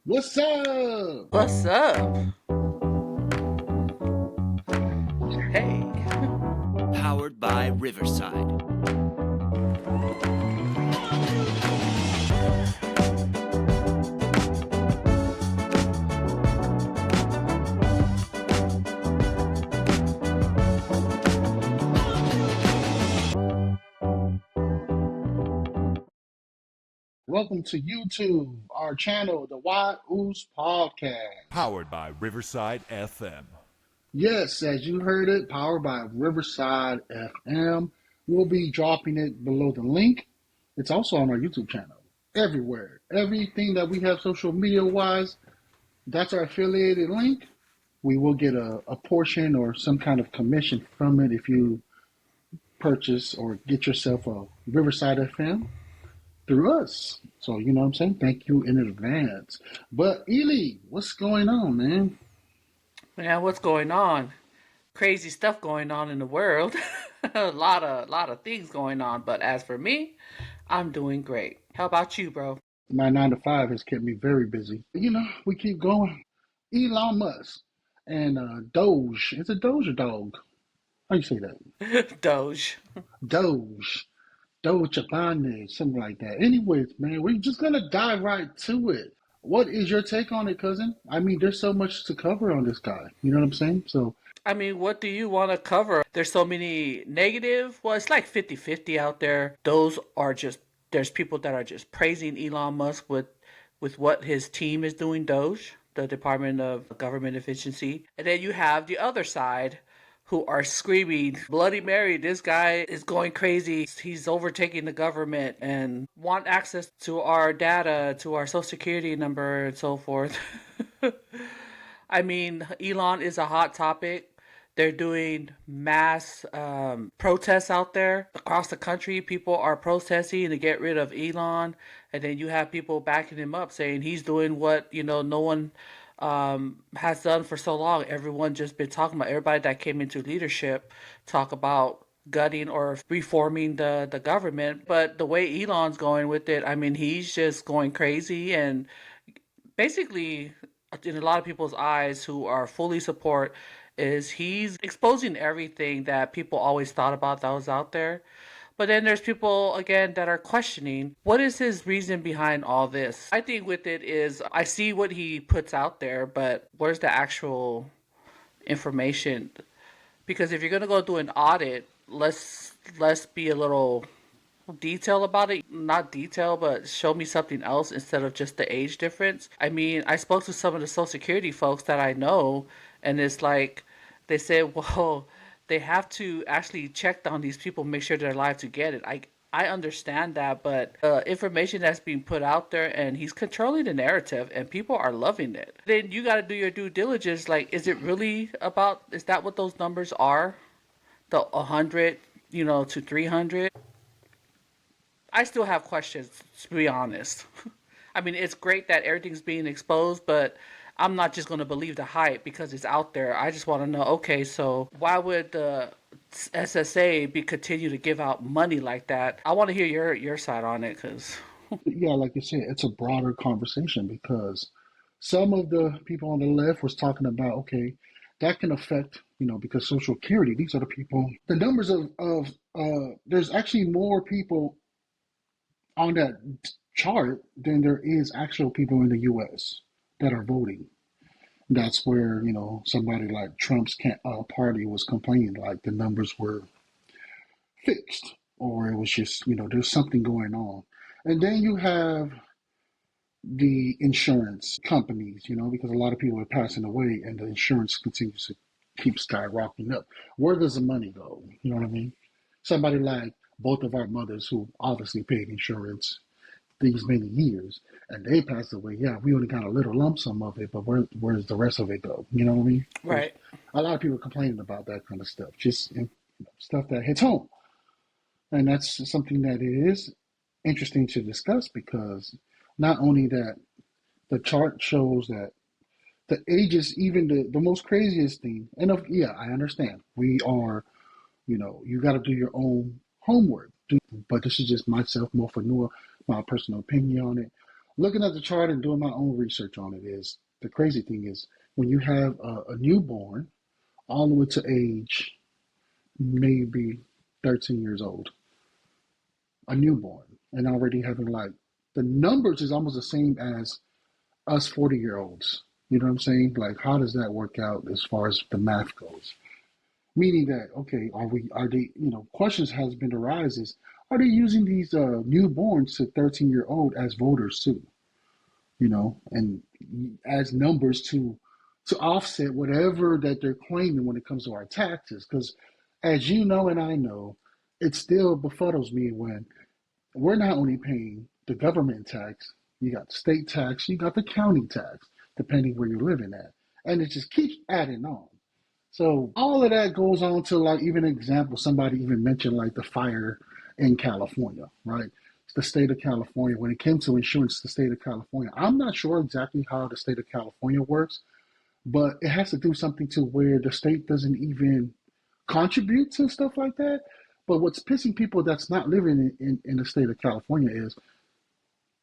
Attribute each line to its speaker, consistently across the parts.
Speaker 1: What's up?
Speaker 2: What's up? Hey.
Speaker 3: Powered by Riverside.
Speaker 1: Welcome to YouTube, our channel, the Uce Podcast.
Speaker 4: Powered by Riverside FM.
Speaker 1: Yes, as you heard it, powered by Riverside FM. We'll be dropping it below the link. It's also on our YouTube channel. Everywhere. Everything that we have social media wise, that's our affiliated link. We will get a portion or some kind of commission from it if you purchase or get yourself a Riverside FM through us. So, you know what I'm saying? Thank you in advance. But, Ely, what's going on, man?
Speaker 2: Man, what's going on? Crazy stuff going on in the world. a lot of things going on. But as for me, I'm doing great. How about you, bro?
Speaker 1: My 9 to 5 has kept me very busy. You know, we keep going. Elon Musk and Doge. Is it Doge or Dog? How you say that?
Speaker 2: Doge.
Speaker 1: Doge. Doge Chabane, something like that. Anyways, man, we're just going to dive right to it. What is your take on it, cousin? I mean, there's so much to cover on this guy. You know what I'm saying? So,
Speaker 2: I mean, what do you want to cover? There's so many negative. Well, it's like 50-50 out there. There's people that are just praising Elon Musk with what his team is doing, Doge, the Department of Government Efficiency. And then you have the other side who are screaming, Bloody Mary, this guy is going crazy. He's overtaking the government and want access to our data, to our social security number, and so forth. I mean, Elon is a hot topic. They're doing mass protests out there across the country. People are protesting to get rid of Elon, and then you have people backing him up, saying he's doing what no one has done for so long. Everyone just been talking about. Everybody that came into leadership talk about gutting or reforming the government. But the way Elon's going with it, I mean, he's just going crazy and basically in a lot of people's eyes who are fully support is he's exposing everything that people always thought about that was out there. But then there's people again that are questioning what is his reason behind all this. I think with it is I see what he puts out there, but where's the actual information? Because if you're gonna go do an audit, let's be a little detail about it. Not detail, but show me something else instead of just the age difference. I mean, I spoke to some of the Social Security folks that I know, and it's like they said, well, they have to actually check on these people, make sure they're alive to get it. I understand that, but information that's being put out there, and he's controlling the narrative, and people are loving it. Then you got to do your due diligence. Like, is it really about? Is that what those numbers are? The 100, to 300. I still have questions, to be honest. I mean, it's great that everything's being exposed, but I'm not just going to believe the hype because it's out there. I just want to know, okay, so why would the SSA be continue to give out money like that? I want to hear your side on it because
Speaker 1: yeah, like you said, it's a broader conversation because some of the people on the left was talking about, okay, that can affect, because Social Security, these are the people, the numbers there's actually more people on that chart than there is actual people in the U.S. that are voting. That's where somebody like Trump's party was complaining like the numbers were fixed or it was just there's something going on. And then you have the insurance companies, because a lot of people are passing away and the insurance continues to keep skyrocketing up. Where does the money go? You know what I mean? Somebody like both of our mothers who obviously paid insurance these many years and they passed away. Yeah, we only got a little lump sum of it, but where's the rest of it go? You know what I mean? There's
Speaker 2: right.
Speaker 1: a lot of people complaining about that kind of stuff, just stuff that hits home. And that's something that is interesting to discuss because not only that the chart shows that the ages, even the most craziest thing, and yeah, I understand. We are, you got to do your own homework. But this is just myself, more for Noah, my personal opinion on it. looking at the chart and doing my own research on it is the crazy thing is when you have a newborn all the way to age maybe 13 years old, a newborn, and already having like the numbers is almost the same as us 40-year-olds. You know what I'm saying? Like, how does that work out as far as the math goes? Meaning that, okay, are they, questions has been arises, are they using these newborns to 13-year-old as voters too? And as numbers to offset whatever that they're claiming when it comes to our taxes. Because as you know and I know, it still befuddles me when we're not only paying the government tax, you got the state tax, you got the county tax, depending where you're living at. And it just keeps adding on. So all of that goes on to like even an example, somebody even mentioned like the fire in California, right? The state of California, when it came to insurance, the state of California, I'm not sure exactly how the state of California works, but it has to do something to where the state doesn't even contribute to stuff like that. But what's pissing people that's not living in the state of California is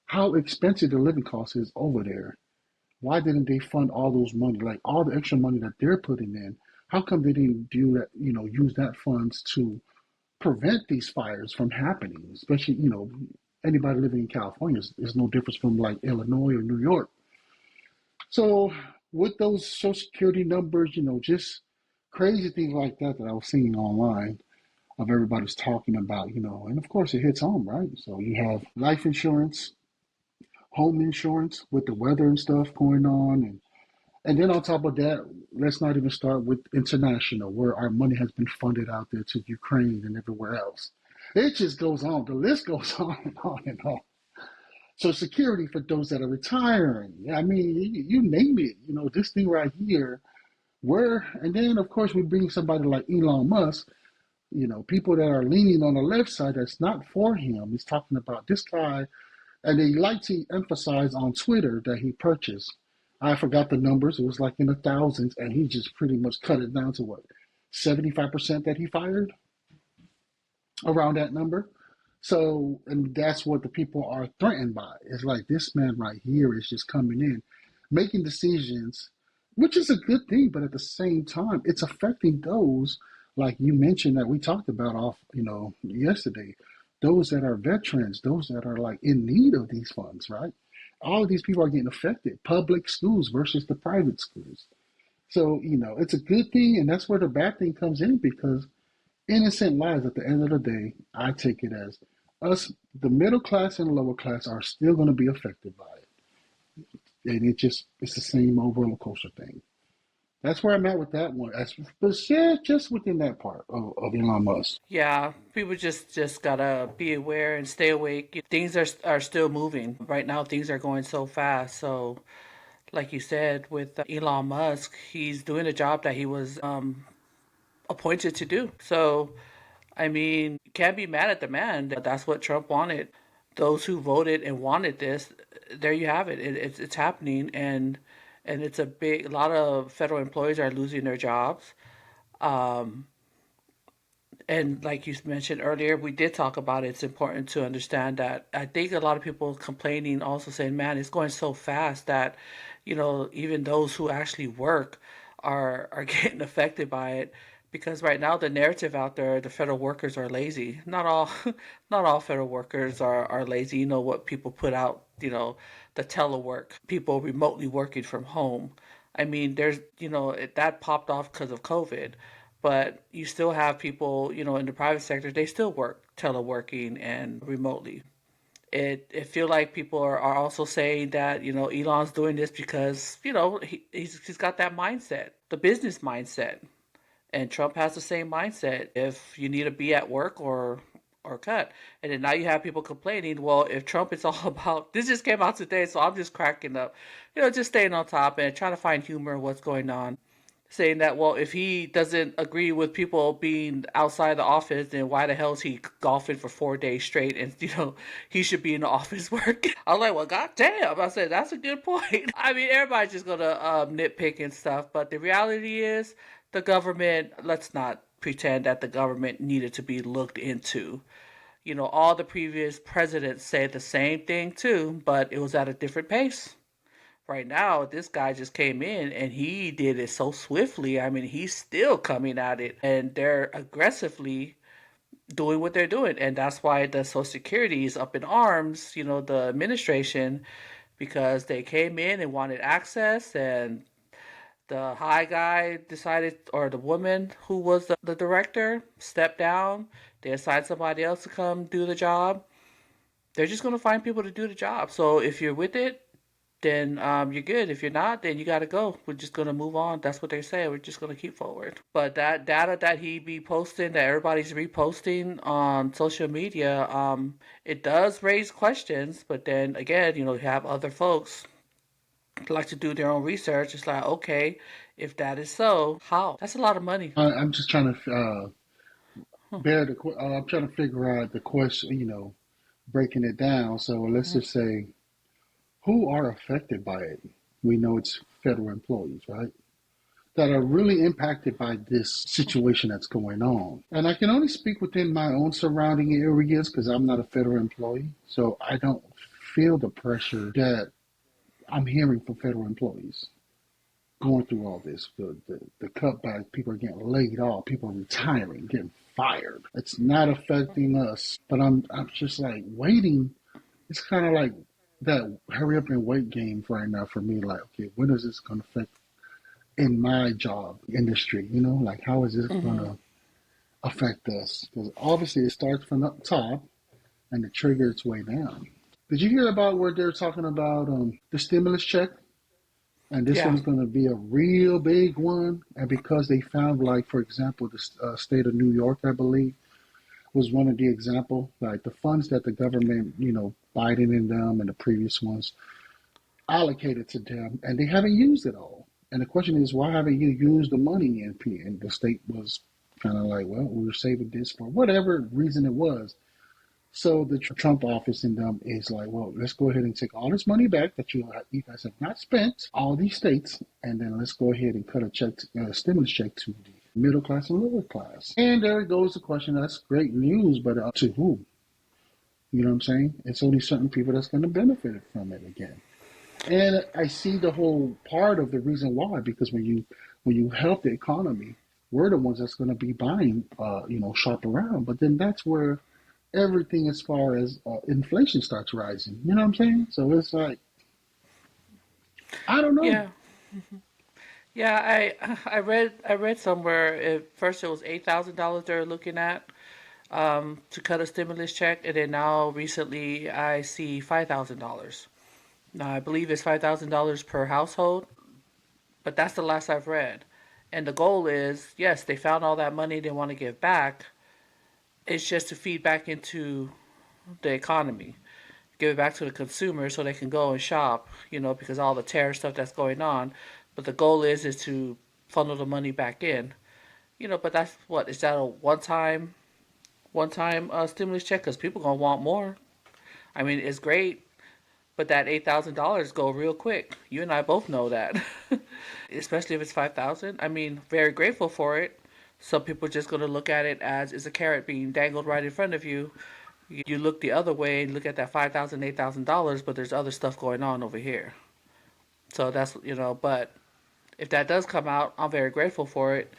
Speaker 1: how expensive the living cost is over there. Why didn't they fund all those money, like all the extra money that they're putting in? How come they didn't do that, use that funds to prevent these fires from happening? Especially, anybody living in California is no difference from like Illinois or New York. So with those Social Security numbers, just crazy things like that I was seeing online of everybody's talking about, and of course it hits home, right? So you have life insurance, home insurance with the weather and stuff going on, and then on top of that, let's not even start with international, where our money has been funded out there to Ukraine and everywhere else. It just goes on. The list goes on and on and on. So security for those that are retiring. I mean, you name it. This thing right here, and then of course we bring somebody like Elon Musk, people that are leaning on the left side that's not for him. He's talking about this guy, and they like to emphasize on Twitter that he purchased. I forgot the numbers. It was like in the thousands, and he just pretty much cut it down to what, 75% that he fired, around that number. So, and that's what the people are threatened by. It's like this man right here is just coming in, making decisions, which is a good thing, but at the same time, it's affecting those, like you mentioned that we talked about yesterday, those that are veterans, those that are like in need of these funds, right? All of these people are getting affected. Public schools versus the private schools. So, it's a good thing, and that's where the bad thing comes in because innocent lives at the end of the day, I take it as us, the middle class and lower class are still going to be affected by it. And it's the same old roller coaster thing. That's where I'm at with that one. But yeah, just within that part of Elon Musk.
Speaker 2: Yeah, people just gotta be aware and stay awake. Things are still moving. Right now, things are going so fast. So, like you said, with Elon Musk, he's doing a job that he was appointed to do. So, I mean, you can't be mad at the man. That's what Trump wanted. Those who voted and wanted this, there you have it. It's happening, and it's a lot of federal employees are losing their jobs. Um, and like you mentioned earlier, we did talk about it. It's important to understand that. I think a lot of people complaining also saying, man, it's going so fast that, even those who actually work are getting affected by it. Because right now the narrative out there, the federal workers are lazy. Not all, not all federal workers are lazy. You know what people put out, the telework, people remotely working from home. I mean, that popped off because of COVID, but you still have people, in the private sector, they still work teleworking and remotely. It feel like people are also saying that, Elon's doing this because, he's got that mindset, the business mindset. And Trump has the same mindset. If you need to be at work or cut. And then now you have people complaining, well, if Trump is all about, this just came out today, so I'm just cracking up, just staying on top and trying to find humor in what's going on. Saying that, well, if he doesn't agree with people being outside the office, then why the hell is he golfing for 4 days straight? And, he should be in the office working. I was like, well, goddamn. I said, that's a good point. I mean, everybody's just going to nitpick and stuff. But the reality is the government, let's not pretend that the government needed to be looked into. all the previous presidents say the same thing too, but it was at a different pace. Right now, this guy just came in and he did it so swiftly. I mean, he's still coming at it, and they're aggressively doing what they're doing. And that's why the Social Security is up in arms, the administration, because they came in and wanted access, and the high guy decided, or the woman who was the director, stepped down. They assigned somebody else to come do the job. They're just going to find people to do the job. So if you're with it, then you're good. If you're not, then you got to go. We're just going to move on. That's what they say. We're just going to keep forward. But that data that he be posting, that everybody's reposting on social media, it does raise questions. But then again, you have other folks like to do their own research. It's like, okay, if that is so, how? That's a lot of money.
Speaker 1: I'm just trying to I'm trying to figure out the question, breaking it down. So let's just say, who are affected by it? We know it's federal employees, right? That are really impacted by this situation that's going on. And I can only speak within my own surrounding areas because I'm not a federal employee. So I don't feel the pressure that I'm hearing from federal employees going through all this. The cutbacks, people are getting laid off, people are retiring, getting fired. It's not affecting us. But I'm just like waiting. It's kind of like that hurry up and wait game right now for me. Like, okay, when is this going to affect in my job industry? Like how is this going to affect us? Because obviously it starts from up top and it triggers its way down. Did you hear about where they're talking about the stimulus check? And this one's going to be a real big one. And because they found, like, for example, the state of New York, I believe, was one of the example, like the funds that the government, Biden and them and the previous ones allocated to them, and they haven't used it all. And the question is, why haven't you used the money in P? And the state was kind of like, well, we were saving this for whatever reason it was. So the Trump office in them is like, well, let's go ahead and take all this money back that you guys have not spent, all these states, and then let's go ahead and cut a stimulus check to the middle class and lower class. And there goes the question. That's great news, but to who? You know what I'm saying? It's only certain people that's going to benefit from it again. And I see the whole part of the reason why, because when you help the economy, we're the ones that's going to be buying, shop around. But then that's where everything as far as inflation starts rising. You know what I'm saying? So it's like, I don't know.
Speaker 2: Yeah. Yeah, I read somewhere at first it was $8,000 they're looking at to cut a stimulus check, and then now recently I see $5,000. Now I believe it's $5,000 per household, but that's the last I've read. And the goal is, yes, they found all that money they want to give back. It's just to feed back into the economy, give it back to the consumer so they can go and shop, because all the tariff stuff that's going on. But the goal is to funnel the money back in, but that's what, is that a one-time stimulus check? Because people gonna want more. I mean, it's great, but that $8,000 go real quick. You and I both know that, especially if it's $5,000. I mean, very grateful for it. Some people are just gonna look at it as it's a carrot being dangled right in front of you. You look the other way and look at that $5,000, $8,000, but there's other stuff going on over here. So that's, but if that does come out, I'm very grateful for it.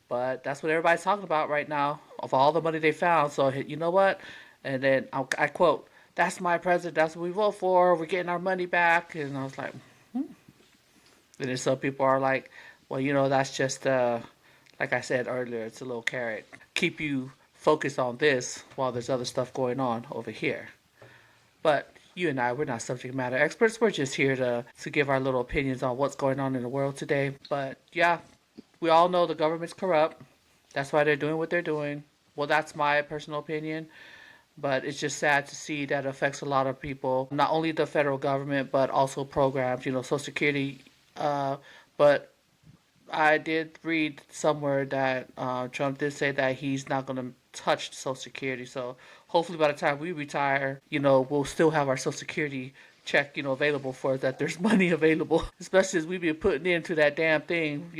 Speaker 2: But that's what everybody's talking about right now, of all the money they found. So you know what? And then I quote, "That's my president. That's what we vote for. We're getting our money back." And I was like, And then some people are like, well, that's just, like I said earlier, it's a little carrot. Keep you focused on this while there's other stuff going on over here. But you and I, we're not subject matter experts. We're just here to give our little opinions on what's going on in the world today. But yeah, we all know the government's corrupt. That's why they're doing what they're doing. Well, that's my personal opinion. But it's just sad to see that it affects a lot of people, not only the federal government, but also programs, Social Security. But I did read somewhere that Trump did say that he's not going to touch Social Security. So hopefully by the time we retire, we'll still have our Social Security check, available for us, that there's money available, especially as we've been putting into that damn thing,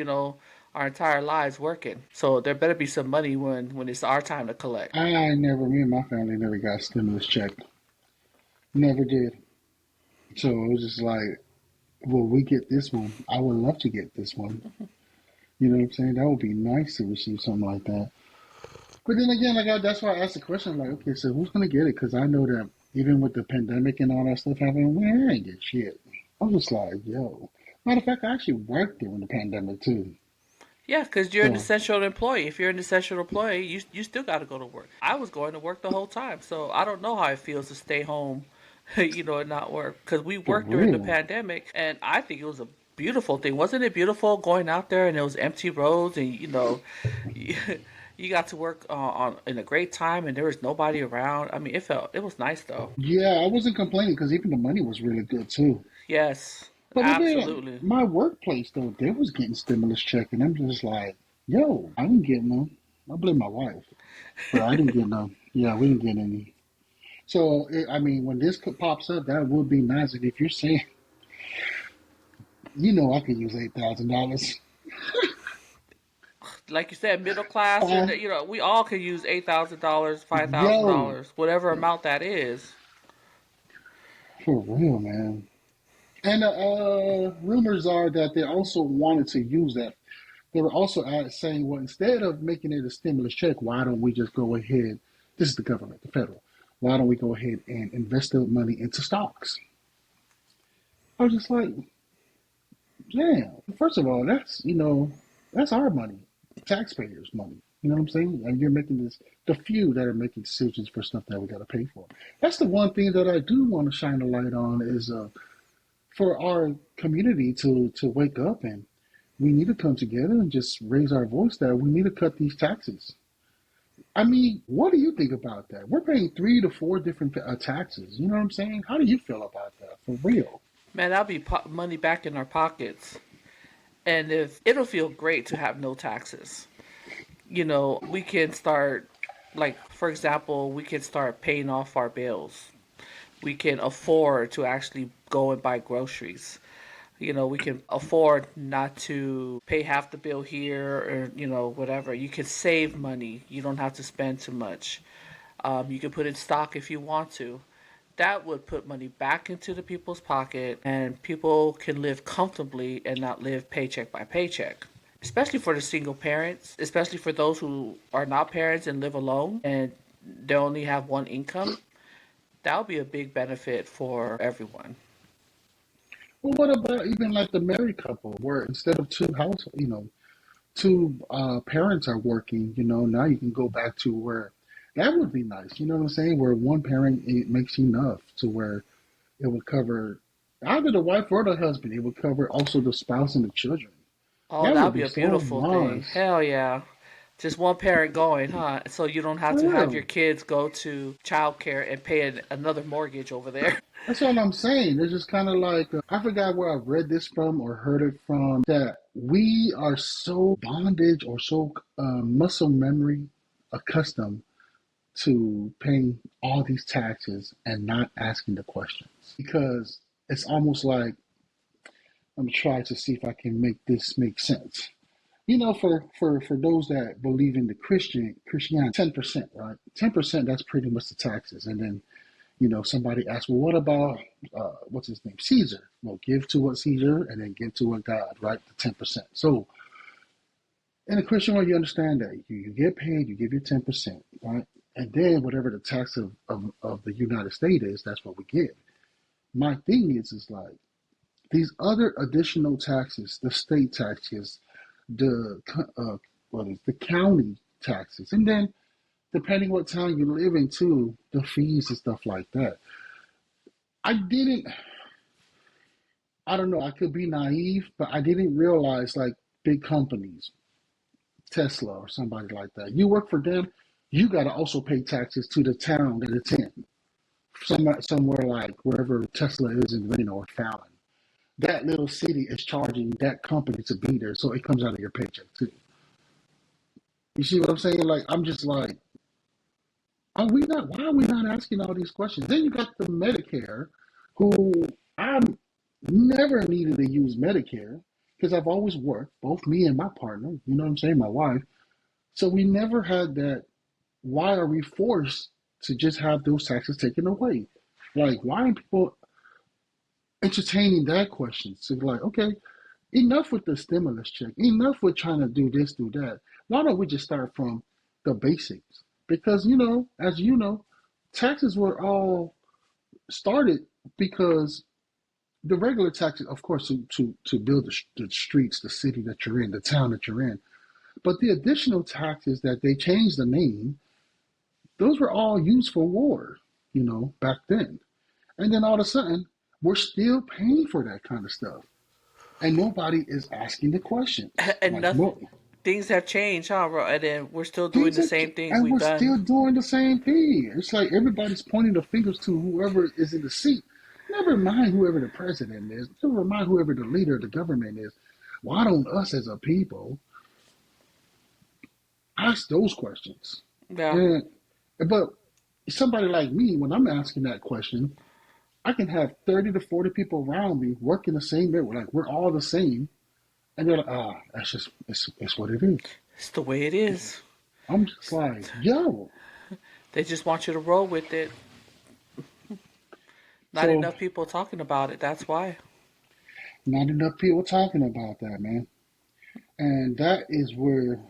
Speaker 2: our entire lives working. So there better be some money when it's our time to collect.
Speaker 1: Me and my family never got a stimulus check. Never did. So it was just like, well, we get this one. I would love to get this one. You know what I'm saying? That would be nice to receive something like that. But then again, that's why I asked the question. I'm like, okay, so who's gonna get it? Because I know that even with the pandemic and all that stuff happening, we ain't get shit. I'm just like, yo. Matter of fact, I actually worked during the pandemic too.
Speaker 2: Yeah, because you're an
Speaker 1: So
Speaker 2: essential employee. If you're an essential employee, you still got to go to work. I was going to work the whole time, so I don't know how it feels to stay home, and not work. Because we
Speaker 1: for
Speaker 2: worked during the
Speaker 1: real,
Speaker 2: pandemic, and I think it was a beautiful thing. Wasn't it beautiful going out there and it was empty roads and you, you got to work on in a great time and there was nobody around. I mean, it was nice though.
Speaker 1: yeah, I wasn't complaining because even the money was really good too.
Speaker 2: Yes,
Speaker 1: But even
Speaker 2: absolutely.
Speaker 1: my workplace though, they was getting stimulus check, and I'm just like, yo, I didn't get none. I blame my wife, but I didn't get none. Yeah, we didn't get any. So I mean, when this pops up, that would be nice. If you're saying, I could use $8,000.
Speaker 2: Like you said, middle class,
Speaker 1: Uh,
Speaker 2: we all could use $8,000, five thousand
Speaker 1: yo,
Speaker 2: dollars, whatever amount that is.
Speaker 1: for real, man. And rumors are that they also wanted to use that. They were also saying, well, instead of making it a stimulus check, why don't we just go ahead? This is the government, the federal. Why don't we go ahead and invest the money into stocks? I was just like, damn. First of all, that's our money, taxpayers' money. You know what I'm saying? And you're making the few that are making decisions for stuff that we got to pay for. That's the one thing that I do want to shine a light on is for our community to wake up, and we need to come together and just raise our voice that we need to cut these taxes. I mean, what do you think about that? We're paying 3 to 4 different taxes. You know what I'm saying? How do you feel about that? For real?
Speaker 2: Man, that'll be money back in our pockets. And if it'll feel great to have no taxes. We can start, like, for example, we can start paying off our bills. We can afford to actually go and buy groceries. We can afford not to pay half the bill here or, whatever. You can save money. You don't have to spend too much. You can put in stock if you want to. That would put money back into the people's pocket and people can live comfortably and not live paycheck by paycheck. Especially for the single parents, especially for those who are not parents and live alone and they only have one income. That would be a big benefit for everyone.
Speaker 1: Well, what about even like the married couple, where instead of two parents are working, now you can go back to where that would be nice. You know what I'm saying? Where one parent it makes enough to where it would cover either the wife or the husband. It would cover also the spouse and the children.
Speaker 2: Oh,
Speaker 1: That
Speaker 2: that
Speaker 1: would
Speaker 2: would be
Speaker 1: be
Speaker 2: a
Speaker 1: so
Speaker 2: beautiful thing.
Speaker 1: nice.
Speaker 2: Hell yeah. Just one parent going, huh? So you don't have
Speaker 1: For
Speaker 2: to have your
Speaker 1: real.
Speaker 2: kids go to childcare and pay another mortgage over there.
Speaker 1: That's what I'm saying. It's just kind of like, I forgot where I've read this from or heard it from, that we are so bondage or so muscle memory accustomed to paying all these taxes and not asking the questions. Because it's almost like, I'm trying to see if I can make this make sense. For those that believe in the Christianity, 10%, right? 10%, that's pretty much the taxes. And then somebody asks, well, what about, what's his name? Caesar. Well, give to what Caesar and then give to what God, right? The 10%. So in a Christian way, you understand that you get paid, you give your 10%, right? And then whatever the tax of the United States is, that's what we get. My thing is like these other additional taxes, the state taxes, the, the county taxes, and then depending what town you live in too, the fees and stuff like that. I didn't I don't know, I could be naive, but I didn't realize like big companies, Tesla or somebody like that. You work for them, you got to also pay taxes to the town that it's in. Somewhere like wherever Tesla is in Reno or Fallon. That little city is charging that company to be there, so it comes out of your paycheck too. You see what I'm saying? Like I'm just like, are we not? Why are we not asking all these questions? Then you got the Medicare, who I never needed to use Medicare. because I've always worked, both me and my partner, you know what I'm saying, my wife. So we never had that. Why are we forced to just have those taxes taken away? Like, why are people entertaining that question? So, like, okay, enough with the stimulus check, enough with trying to do this, do that. Why don't we just start from the basics? Because, as you know, taxes were all started because the regular taxes, of course, to build the streets, the city that you're in, the town that you're in. But the additional taxes that they changed the name, those were all used for war, back then. And then all of a sudden, we're still paying for that kind of stuff. And nobody is asking the questions.
Speaker 2: And
Speaker 1: Like,
Speaker 2: nothing,
Speaker 1: no,
Speaker 2: things have changed, huh, bro? And then we're still doing
Speaker 1: things
Speaker 2: the
Speaker 1: are,
Speaker 2: same things
Speaker 1: and
Speaker 2: we've
Speaker 1: we're
Speaker 2: done.
Speaker 1: still doing the same thing. It's like everybody's pointing the fingers to whoever is in the seat. Never mind whoever the president is. Never mind whoever the leader of the government is. Why don't us as a people ask those questions?
Speaker 2: Yeah.
Speaker 1: And but somebody like me, when I'm asking that question, I can have 30 to 40 people around me working the same way. Like, we're all the same. And they're like, that's just, it's what it is.
Speaker 2: It's the way it is.
Speaker 1: I'm just like, yo.
Speaker 2: They just want you to roll with it. Not
Speaker 1: So,
Speaker 2: enough people talking about it. That's why.
Speaker 1: not enough people talking about that, man. And that is where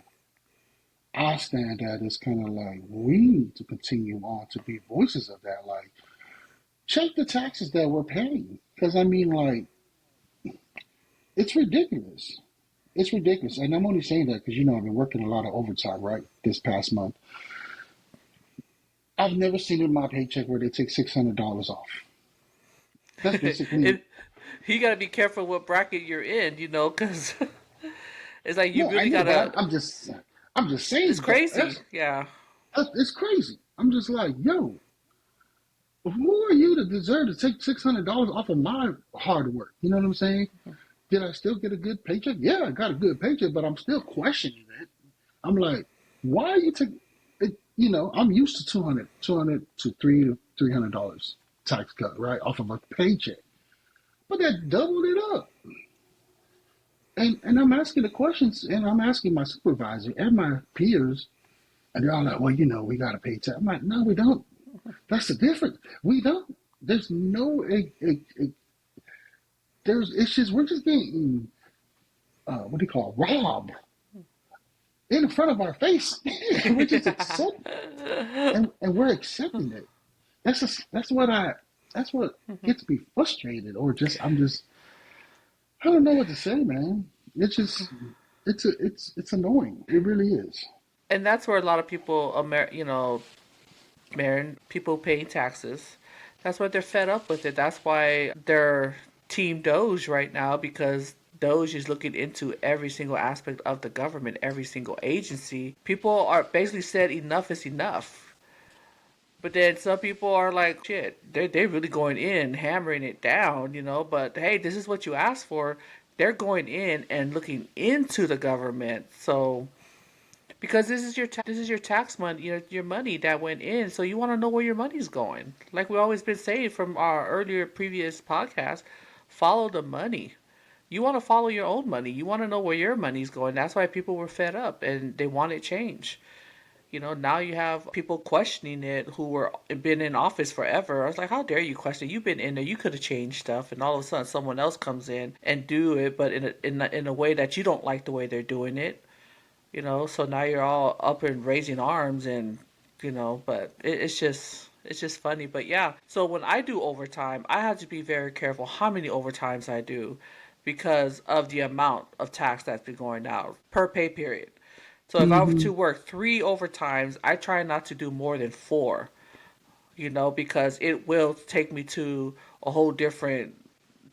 Speaker 1: I stand at, is kind of like, we need to continue on to be voices of that. Like, check the taxes that we're paying. Because, I mean, like, it's ridiculous. It's ridiculous. And I'm only saying that because, I've been working a lot of overtime, right, this past month. I've never seen in my paycheck where they take $600 off. That's basically,
Speaker 2: You got to be careful what bracket you're in, because it's like you
Speaker 1: no, I
Speaker 2: really
Speaker 1: know,
Speaker 2: got
Speaker 1: but
Speaker 2: to.
Speaker 1: I'm just
Speaker 2: It's
Speaker 1: saying that
Speaker 2: crazy. Yeah.
Speaker 1: it's crazy. I'm just like, yo, who are you to deserve to take $600 off of my hard work? You know what I'm saying? Did I still get a good paycheck? Yeah, I got a good paycheck, but I'm still questioning it. I'm like, why are you taking it? I'm used to 200 to $300 tax cut, right, off of a paycheck. But that doubled it up. And I'm asking the questions, and I'm asking my supervisor and my peers, and they're all like, well, we got to pay tax. I'm like, no, we don't. That's the difference. We don't. There's no, it's just, we're just getting, what do you call it, robbed in front of our face. We're just accepting, and we're accepting it. That's what gets me frustrated, or I don't know what to say, man. It's just, it's annoying. It really is.
Speaker 2: And that's where a lot of people, American people paying taxes. That's why they're fed up with it. That's why they're Team Doge right now, because Doge is looking into every single aspect of the government, every single agency. People are basically said enough is enough. But then some people are like, shit, they're really going in, hammering it down, But hey, this is what you asked for. They're going in and looking into the government. So because this is your tax money, your money that went in, so you want to know where your money's going. Like we always been saying from our earlier previous podcast, follow the money. You want to follow your own money. You want to know where your money's going. That's why people were fed up and they wanted change. Now you have people questioning it who were been in office forever. I was like, how dare you question it? You've been in there. You could have changed stuff, and all of a sudden someone else comes in and do it, but in a way that you don't like the way they're doing it. So now you're all up and raising arms, and but it's just funny. But yeah, so when I do overtime, I have to be very careful how many overtimes I do, because of the amount of tax that's been going out per pay period. So if I were
Speaker 1: Hmm.
Speaker 2: to work 3 overtimes, I try not to do more than 4, because it will take me to a whole different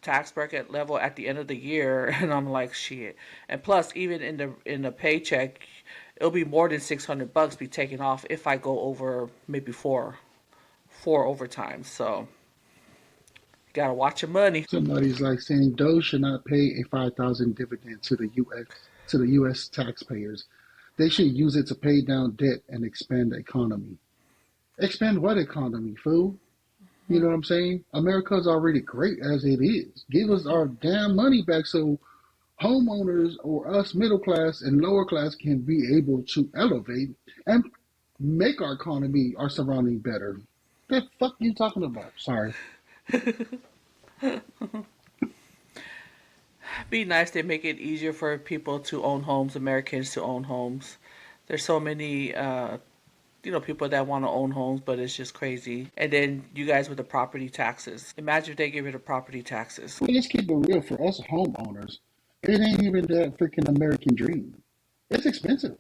Speaker 2: tax bracket level at the end of the year, and I'm like, shit. And plus, even in the paycheck, it'll be more than $600 be taken off if I go over maybe four overtimes. So you gotta watch your money.
Speaker 1: Somebody's like saying Doge should not pay a 5,000 dividend to the U.S. taxpayers. They should use it to pay down debt and expand the economy. Expand what economy, fool? You know what I'm saying? America's already great as it is. Give us our damn money back so homeowners or us middle class and lower class can be able to elevate and make our economy, our surrounding better. The fuck you talking about? Sorry.
Speaker 2: Be nice to make it easier for people to own homes, Americans to own homes. There's so many, people that want to own homes, but it's just crazy. And then you guys with the property taxes. Imagine if they get rid of property taxes.
Speaker 1: Well, let's keep it real for us homeowners. It ain't even that freaking American dream. It's expensive.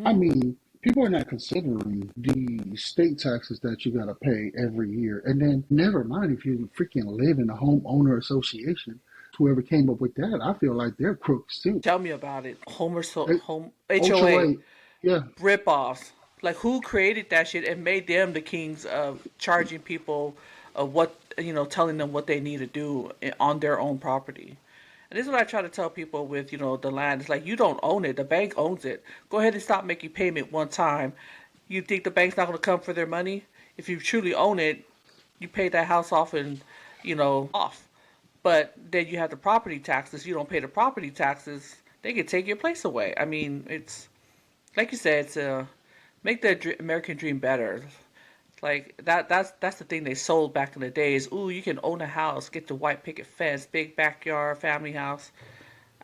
Speaker 1: I
Speaker 2: Hmm.
Speaker 1: mean, people are not considering the state taxes that you got to pay every year. And then, never mind if you freaking live in a homeowner association. Whoever came up with that, I feel like they're crooks too.
Speaker 2: Tell me about it.
Speaker 1: Hey,
Speaker 2: Home HOA
Speaker 1: HOA, yeah,
Speaker 2: ripoffs. Like who created that shit and made them the kings of charging people of what telling them what they need to do on their own property. And this is what I try to tell people with the land. It's like you don't own it. The bank owns it. Go ahead and stop making payment one time. You think the bank's not going to come for their money? If you truly own it, you pay that house off and off. But then you have the property taxes. You don't pay the property taxes, they can take your place away. I mean, it's like you said, it's make the American dream better. Like that's the thing they sold back in the days. Ooh, you can own a house, get the white picket fence, big backyard, family house.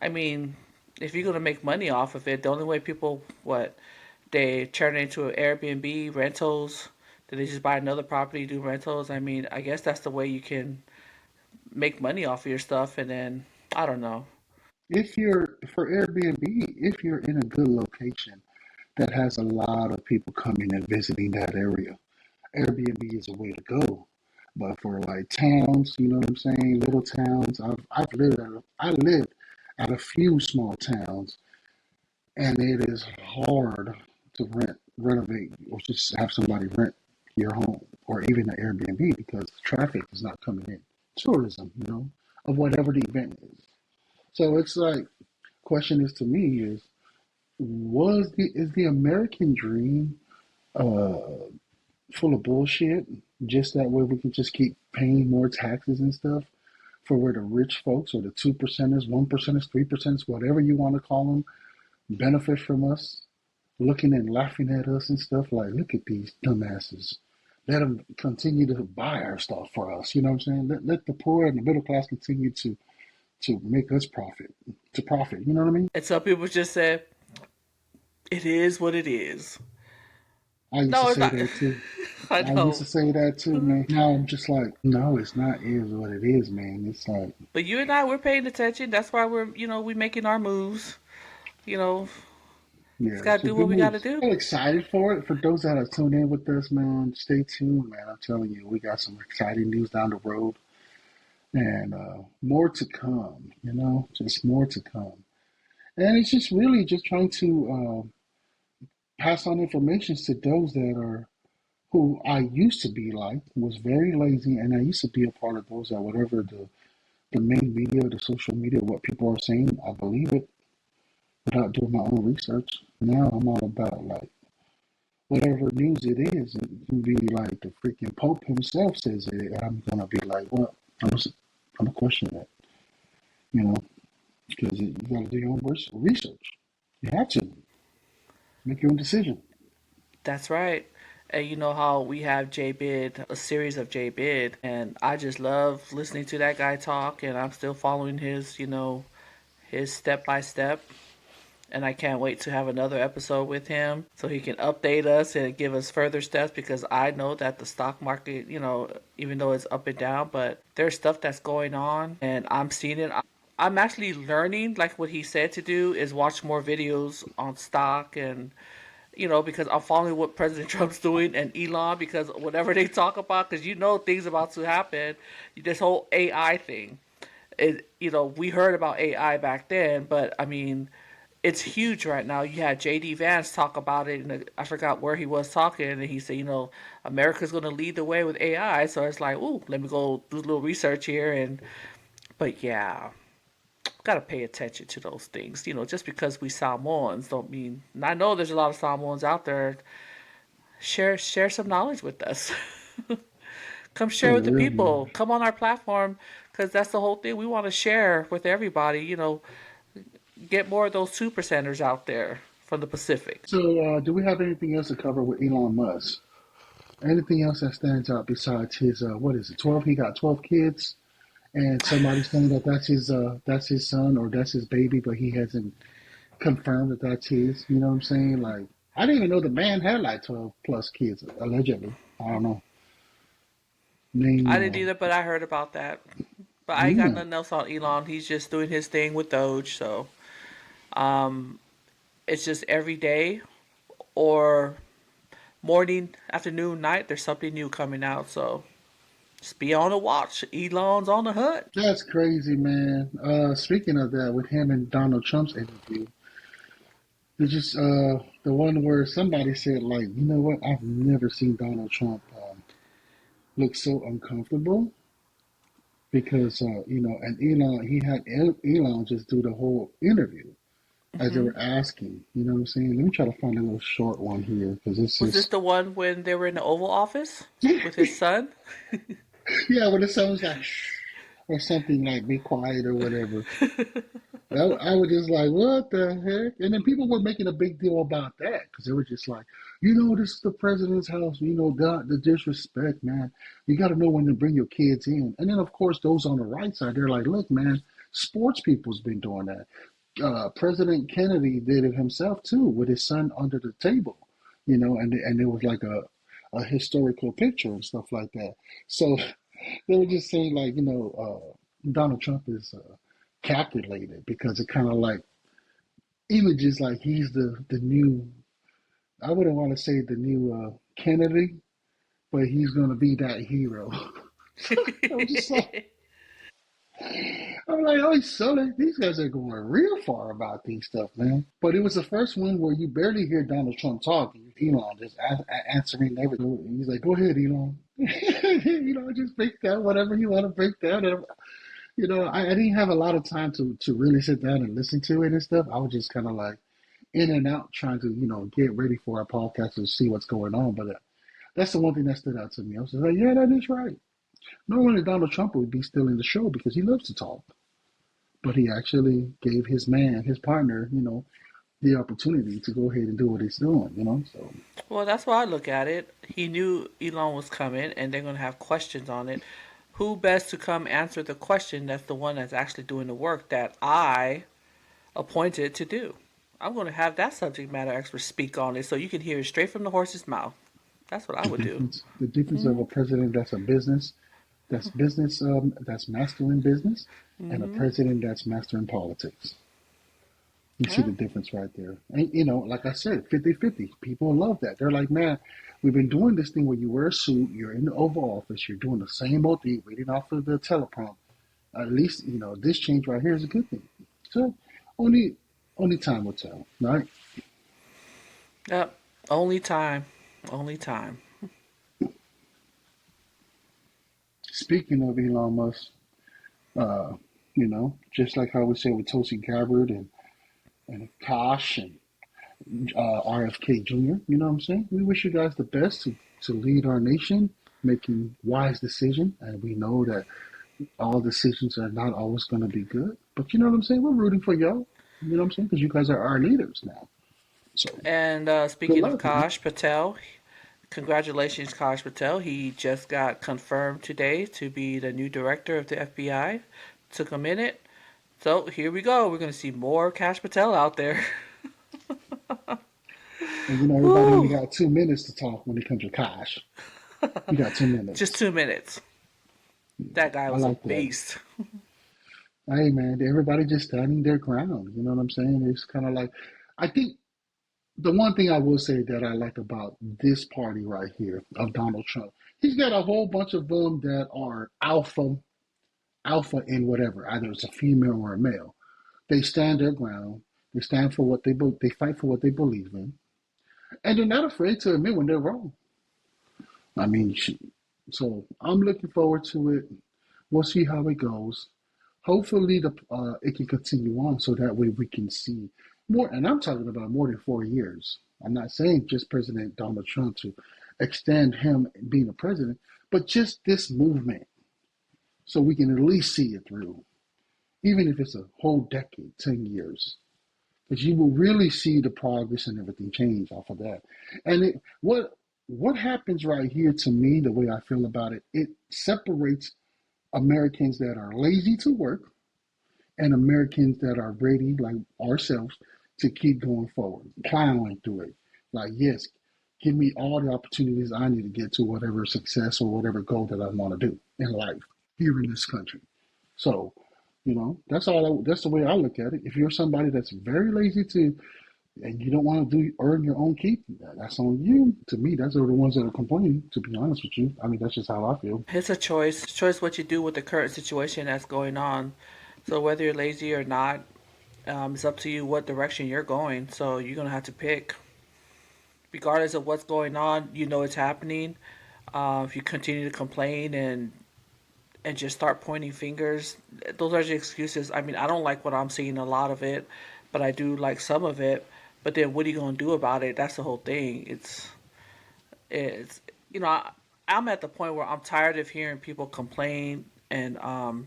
Speaker 2: I mean, if you're gonna make money off of it, the only way people they turn it into an Airbnb rentals. Do they just buy another property, do rentals? I mean, I guess that's the way you can make money off of your stuff. And then I don't know.
Speaker 1: if you're for Airbnb, if you're in a good location that has a lot of people coming and visiting that area, Airbnb is a way to go. But for like towns, you know what I'm saying, little towns, I lived at a few small towns, and it is hard to renovate, or just have somebody rent your home or even an Airbnb because traffic is not coming in. Tourism, of whatever the event is. So it's like, question is to me is the American dream uh, full of bullshit? Just that way we can just keep paying more taxes and stuff for where the rich folks or the 2%ers, 1%ers, 3%ers, whatever you want to call them, benefit from us, looking and laughing at us and stuff like, look at these dumbasses. Let them continue to buy our stuff for us. You know what I'm saying? Let the poor and the middle class continue to make us profit. You know what I mean?
Speaker 2: And some people just say it is what it is.
Speaker 1: I used to
Speaker 2: No, it's
Speaker 1: say
Speaker 2: not.
Speaker 1: that too.
Speaker 2: I
Speaker 1: I used
Speaker 2: know.
Speaker 1: to say that too, man. Now I'm just like, no, it's not is what it is, man. It's like,
Speaker 2: But you and I, we're paying attention. That's why we making our moves. You know,
Speaker 1: yeah,
Speaker 2: just gotta
Speaker 1: it's a
Speaker 2: do what
Speaker 1: good
Speaker 2: we gotta
Speaker 1: moves.
Speaker 2: do.
Speaker 1: I'm excited for it. For those that are tuned in with us, man, stay tuned, man. I'm telling you, we got some exciting news down the road and more to come, just more to come. And it's just really just trying to pass on information to those that are who I used to be like, was very lazy, and I used to be a part of those that whatever the main media, the social media, what people are saying, I believe it without doing my own research. Now I'm all about like whatever news it is. It can be like the freaking Pope himself says it, and I'm gonna be like, well, I'm gonna question that, you know, because you gotta do your own research. You have to make your own decision.
Speaker 2: That's right. And you know how we have J Bid, a series of J Bid, and I just love listening to that guy talk, and I'm still following his step by step. And I can't wait to have another episode with him so he can update us and give us further steps because I know that the stock market, even though it's up and down, but there's stuff that's going on and I'm seeing it. I'm actually learning, like what he said to do is watch more videos on stock and because I'm following what President Trump's doing and Elon because whatever they talk about, because things about to happen, this whole AI thing. We heard about AI back then, but I mean, it's huge right now. You had J.D. Vance talk about it, and I forgot where he was talking, and he said, America's going to lead the way with AI. So it's like, ooh, let me go do a little research here, but yeah, gotta pay attention to those things. Just because we Samoans don't mean. And I know there's a lot of Samoans out there. Share some knowledge with us. Come
Speaker 1: For
Speaker 2: share with the
Speaker 1: real, man.
Speaker 2: people. Come on our platform, because that's the whole thing. We want to share with everybody. get more of those two percenters out there from the Pacific.
Speaker 1: So, do we have anything else to cover with Elon Musk? Anything else that stands out besides his what is it? 12. He got 12 kids, and somebody's saying that that's his son or that's his baby, but he hasn't confirmed that that's his. You know what I'm saying? Like, I didn't even know the man had like 12 plus kids allegedly. I don't know.
Speaker 2: I
Speaker 1: Name.
Speaker 2: didn't either, but I heard about that. But I ain't got
Speaker 1: Yeah,
Speaker 2: nothing else on Elon. He's just doing his thing with Doge. So um, it's just every day or morning, afternoon, night, there's something new coming out. So just be on the watch. Elon's on the hunt.
Speaker 1: that's crazy, man. Speaking of that, with him and Donald Trump's interview, it's just the one where somebody said, like, you know what? I've never seen Donald Trump look so uncomfortable because and Elon, he had Elon just do the whole interview as they
Speaker 2: Hmm.
Speaker 1: were asking. You know what I'm saying? Let me try to find a little short one here because it's
Speaker 2: Was this
Speaker 1: just
Speaker 2: the one when they were in the Oval Office with his son?
Speaker 1: yeah, when it sounds like shh or something like be quiet or whatever. I was just like, what the heck? And then people were making a big deal about that because they were just like, this is the president's house. The disrespect, man. You got to know when to bring your kids in. And then, of course, those on the right side, they're like, look, man, sports people's been doing that. President Kennedy did it himself, too, with his son under the table, and it was like a historical picture and stuff like that. So they were just saying, like, Donald Trump is calculated because it kind of like images like he's the new. I wouldn't want to say the new Kennedy, but he's gonna be that hero. I was just like, I'm like, oh, Sully, these guys are going real far about these stuff, man. But it was the first one where you barely hear Donald Trump talking. Elon just answering everything. He's like, go ahead, Elon. Just break down whatever you want to break down. And, I didn't have a lot of time to really sit down and listen to it and stuff. I was just kind of like in and out trying to, get ready for our podcast to see what's going on. But that's the one thing that stood out to me. I was just like, yeah, that is right. Normally Donald Trump would be still in the show because he loves to talk. But he actually gave his partner, the opportunity to go ahead and do what he's doing. So
Speaker 2: Well, that's why I look at it. He knew Elon was coming and they're going to have questions on it. Who best to come answer the question that's the one that's actually doing the work that I appointed to do? I'm going to have that subject matter expert speak on it so you can hear it straight from the horse's mouth. That's what I
Speaker 1: the
Speaker 2: would do.
Speaker 1: difference, the difference of a president that's mastering business, and a
Speaker 2: Hmm.
Speaker 1: president that's mastering politics. You see
Speaker 2: Yeah.
Speaker 1: the difference right there. And, like I said, 50-50. People love that. They're like, man, we've been doing this thing where you wear a suit, you're in the Oval Office, you're doing the same old thing, reading off of the teleprompter. At least, this change right here is a good thing. So only only time will tell, right?
Speaker 2: Yep. Only time. Only time.
Speaker 1: Speaking of Elon Musk, uh, just like how we say with Tulsi Gabbard and Tosh and RFK Jr., you know what I'm saying? We wish you guys the best to lead our nation, making wise decisions. And we know that all decisions are not always going to be good. But you know what I'm saying? We're rooting for y'all. You know what I'm saying? Because you guys are our leaders now. So
Speaker 2: And
Speaker 1: good
Speaker 2: speaking of
Speaker 1: luck, man.
Speaker 2: Kash Patel, congratulations, Kash Patel. He just got confirmed today to be the new director of the FBI. Took a minute. So here we go. We're going to see more Kash Patel out there.
Speaker 1: And everybody only
Speaker 2: Woo!
Speaker 1: got 2 minutes to talk when it comes to Kosh. You got two
Speaker 2: Just
Speaker 1: minutes.
Speaker 2: 2 minutes. That guy
Speaker 1: I
Speaker 2: was a
Speaker 1: like that.
Speaker 2: beast.
Speaker 1: Hey, man, everybody just standing their ground. You know what I'm saying? It's kind of like, I think the one thing I will say that I like about this party right here of Donald Trump, he's got a whole bunch of them that are alpha in whatever, either it's a female or a male. They stand their ground. They stand for they fight for what they believe in, and they're not afraid to admit when they're wrong. I mean, so I'm looking forward to it. We'll see how it goes. Hopefully, it can continue on so that way we can see more. And I'm talking about more than 4 years. I'm not saying just President Donald Trump to extend him being a president, but just this movement so we can at least see it through, even if it's a whole decade, 10 years. But you will really see the progress and everything change off of that. And what happens right here to me, the way I feel about it, it separates Americans that are lazy to work and Americans that are ready, like ourselves, to keep going forward, plowing through it. Like, yes, give me all the opportunities I need to get to whatever success or whatever goal that I want to do in life here in this country. So, that's the way I look at it. If you're somebody that's very lazy to and you don't want to earn your own keep, that's on you. To me, those are the ones that are complaining, to be honest with you. I mean, that's just how I feel.
Speaker 2: It's a choice. Choice what you do with the current situation that's going on. So whether you're lazy or not, it's up to you what direction you're going. So you're gonna have to pick, regardless of what's going on. You know it's happening. If you continue to complain and just start pointing fingers, those are the excuses. I mean, I don't like what I'm seeing a lot of it, but I do like some of it. But then what are you gonna do about it? That's the whole thing. It's I'm at the point where I'm tired of hearing people complain and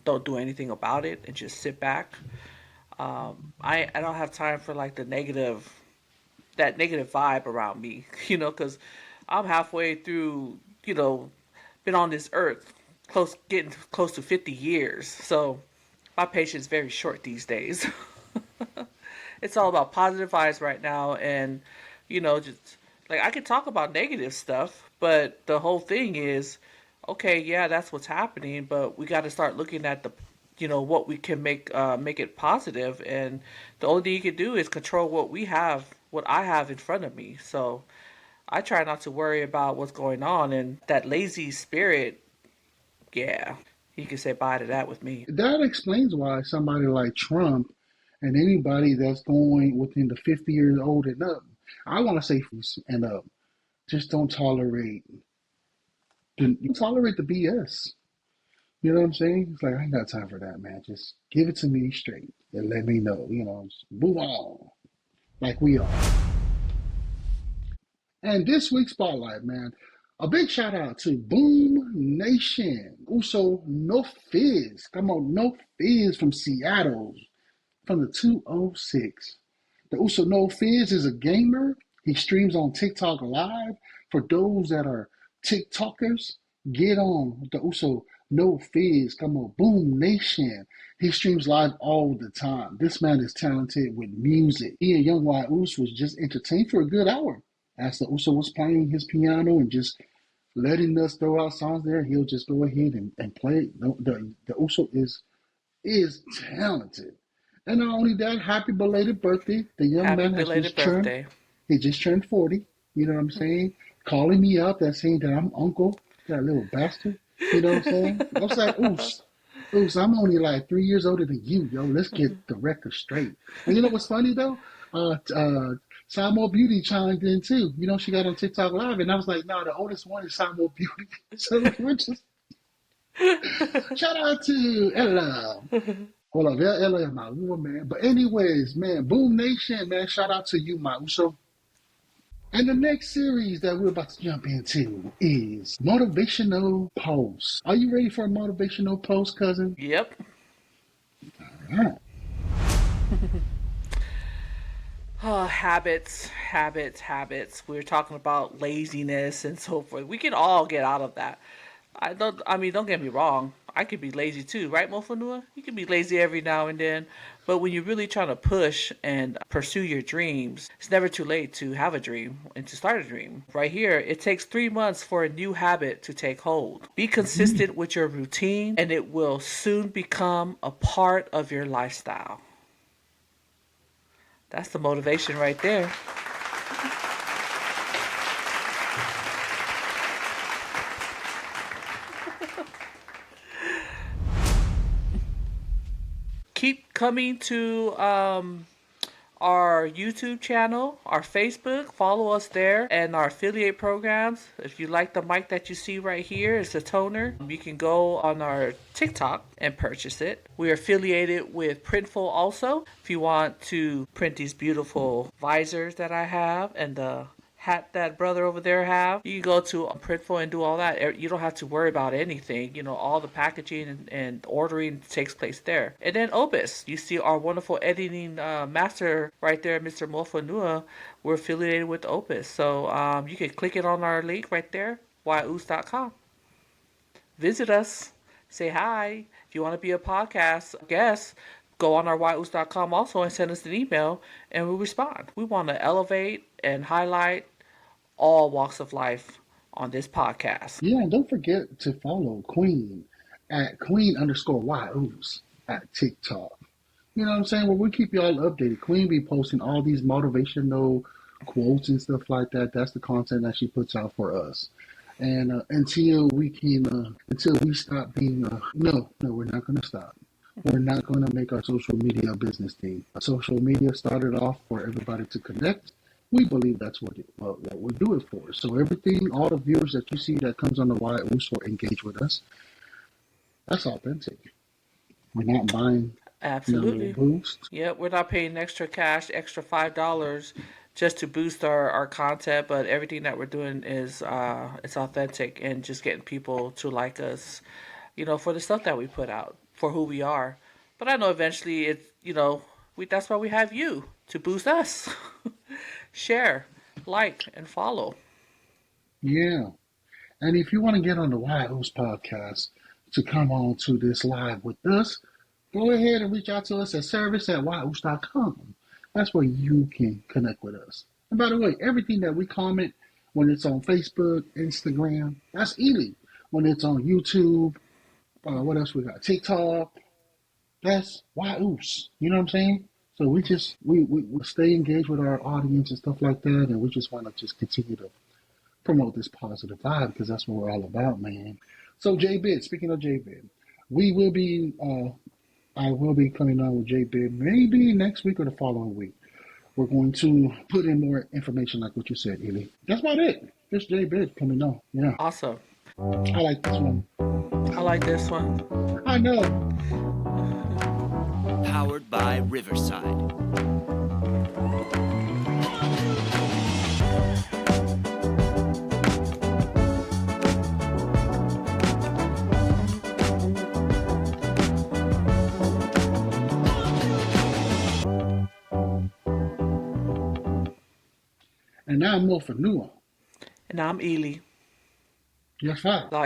Speaker 2: don't do anything about it and just sit back. I don't have time for like that negative vibe around me, because I'm halfway through, been on this earth getting close to 50 years. So my patience is very short these days. It's all about positive vibes right now, and just like I could talk about negative stuff, but the whole thing is, okay, yeah, that's what's happening, but we got to start looking at what we can make it positive, and the only thing you can do is control what I have in front of me. So I try not to worry about what's going on, and that lazy spirit, yeah, you can say bye to that with me.
Speaker 1: That explains why somebody like Trump and anybody that's going within the 50 years old and up, I want to say and up, just don't tolerate the BS. You know what I'm saying? It's like, I ain't got time for that, man. Just give it to me straight and let me know. Just move on like we are. And this week's Spotlight, man, a big shout out to Boom Nation. Also, No Fizz. Come on, No Fizz from Seattle, from the 206. The Uso No Fizz is a gamer. He streams on TikTok Live. For those that are TikTokers, get on the Uso No Fizz. Come on, Boom Nation. He streams live all the time. This man is talented with music. He and Young Y Uce was just entertained for a good hour. As the Uso was playing his piano and just letting us throw out songs there, he'll just go ahead and play it. The Uso is talented. And not only that, happy belated birthday. The young
Speaker 2: Happy
Speaker 1: man has
Speaker 2: belated
Speaker 1: just turned,
Speaker 2: birthday.
Speaker 1: he just turned 40. You know what I'm saying? Calling me out, that saying that I'm uncle, that little bastard. You know what I'm saying? I was like, oops, I'm only like 3 years older than you, yo. Let's get the record straight. And you know what's funny though? Samo Beauty chimed in too. She got on TikTok Live, and I was like, no, the oldest one is Samo Beauty. So we're just shout out to Ella. Hold up, Ella is my woman, man. But anyways, man, Boom Nation, man, shout out to you, my Uso. And the next series that we're about to jump into is Motivational Posts. Are you ready for a motivational post, cousin?
Speaker 2: Yep.
Speaker 1: All right.
Speaker 2: Oh, habits. We're talking about laziness and so forth. We can all get out of that. Don't get me wrong. I could be lazy too, right, Mofanua? You can be lazy every now and then. But when you're really trying to push and pursue your dreams, it's never too late to have a dream and to start a dream. Right here, it takes 3 months for a new habit to take hold. Be consistent with your routine, and it will soon become a part of your lifestyle. That's the motivation right there. Keep coming to our YouTube channel, our Facebook. Follow us there, and our affiliate programs. If you like the mic that you see right here, it's a toner. You can go on our TikTok and purchase it. We are affiliated with Printful also. If you want to print these beautiful visors that I have and the hat that brother over there have. You can go to Printful and do all that. You don't have to worry about anything. All the packaging and ordering takes place there. And then Opus, you see our wonderful editing master right there, Mr. Mofanua. We're affiliated with Opus. So you can click it on our link right there, Uce.com. Visit us. Say hi. If you want to be a podcast guest, go on our Uce.com also and send us an email and we'll respond. We want to elevate and highlight all walks of life on this podcast.
Speaker 1: Yeah, and don't forget to follow Queen at Queen_Uce at TikTok. You know what I'm saying? Well, we keep y'all updated. Queen be posting all these motivational quotes and stuff like that. That's the content that she puts out for us. And until we stop being, no, we're not going to stop. We're not going to make our social media a business thing. Social media started off for everybody to connect. We believe that's what we do it for. So everything, all the viewers that you see that comes on the Uce or engage with us, that's authentic. We're not buying
Speaker 2: Absolutely.
Speaker 1: boost.
Speaker 2: Yeah, we're not paying extra cash, extra $5 just to boost our content, but everything that we're doing is it's authentic and just getting people to like us, for the stuff that we put out, for who we are. But I know eventually it's, that's why we have you to boost us. Share, like, and follow.
Speaker 1: Yeah. And if you want to get on the Uce Podcast to come on to this live with us, go ahead and reach out to us at service@Uce.com. That's where you can connect with us. And by the way, everything that we comment when it's on Facebook, Instagram, that's Ely. When it's on YouTube, what else we got? TikTok, that's Uce. You know what I'm saying? So we stay engaged with our audience and stuff like that, and we just want to just continue to promote this positive vibe because that's what we're all about, man. So J-Bid, speaking of J-Bid, I will be coming on with J-Bid maybe next week or the following week. We're going to put in more information like what you said, Ely. That's about it. Just J-Bid coming on. Yeah.
Speaker 2: Awesome.
Speaker 1: I like this one.
Speaker 2: I like this one.
Speaker 1: I know.
Speaker 3: Powered by Riverside.
Speaker 1: And now I'm Mofanua.
Speaker 2: And I'm Ely.
Speaker 1: Yes, sir.
Speaker 2: La